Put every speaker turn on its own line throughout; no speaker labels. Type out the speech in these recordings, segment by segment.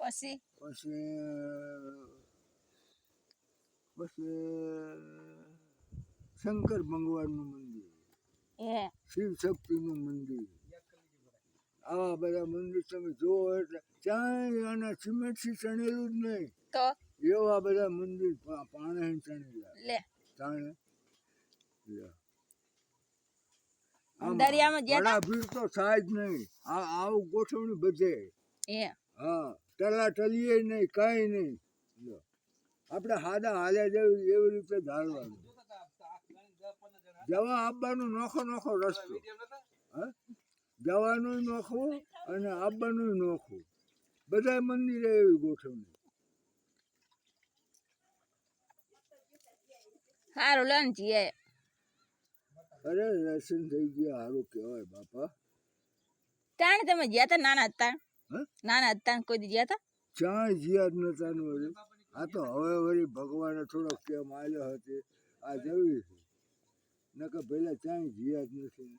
પછી
પછી શંકર ભગવાનનું મંદિર, શિવ શક્તિનું મંદિર, આવા બધા મંદિર તમે જોવો એટલે ક્યાંય આના સિમેન્ટથી ચણેલું જ નહીં,
તો
એવા બધા મંદિર પાણે ચણેલા
લે
તાણે
દરિયામાં ગયા
ભીડ તો થાય જ નહીં. આવું ગોઠવણી બધે. હા, ટલીએ નહીં, કઈ નહીં. આપણે હાદા હાલ્યા જેવી એવી રીતે ધારવાનું. જવા આવવાનું નોખો રસ્તો, જવાનું નોખવું અને આવવાનું નોખવું, બધા મંદિરે એવી ગોઠવણી.
સારું લન જીએ.
અરે દર્શન થઈ ગયા, સારું કહેવાય બાપા.
તાણ તમે ગયા હતા નાના હતા કોઈ દી ગયા હતા?
ક્યાંય જીયાદ નતા ને વળી. આ તો હવે વળી ભગવાને થોડોક કેમ આવ્યો હતી આ જવી છે, નકર પહેલા ક્યાંય જીયાદ નથી.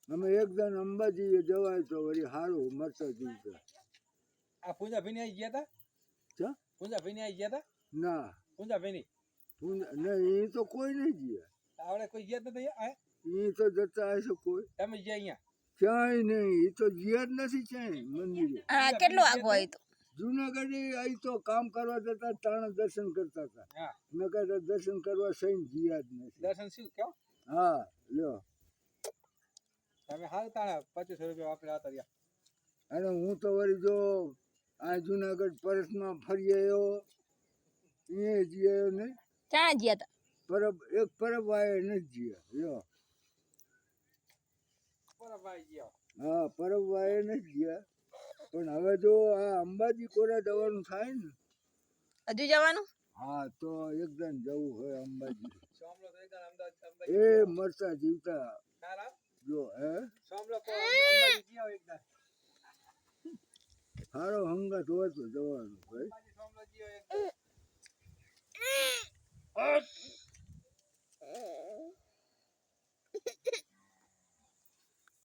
અમે એકદમ અંબાજી જવાય તો વળી સારું મરતા જીવતા.
આ પૂજા ભાઈ આવી ગયા હતા? પૂજા ભાઈ આવી ગયા હતા?
ના,
પૂજા ભાઈ
નહીં, એ તો કોઈ નહીં ગયા.
આવડે કોઈ ગયા નથી?
એ તો જતા હશે કોઈ.
તમે ગયા અહીંયા?
ક્યાંય નહીં, એ તો જીયાદ નથી ક્યાંય મંદિરે.
કેટલું આગું આવ્યું હતું?
જુનાગઢ અહીં તો કામ કરવા જતા તાણા દર્શન કરતા હતા, નકર દર્શન કરવા સહી જીયાદ નથી.
દર્શન શું કહો?
હા લ્યો,
તમે હાલ તાણા 2500 રૂપિયા વાપર્યા હતા.
અને હું તો વળી જો આ જુનાગઢ પરસમાં ફરી આવ્યો, એ જીયો ને
ક્યાં ગયા હતા?
એક પરબ વાય નથી જીયા. લ્યો, હા, પરબ વાય નથી ગયા. પણ હવે જો આ અંબાજી કોરા જવાનું થાય ને,
હજુ જવાનું?
હા, તો એકદમ જવું હોય અંબાજી. એ મરતા જીવતા જો હે સારો હંગાત હોય તો જવાનું ભાઈ.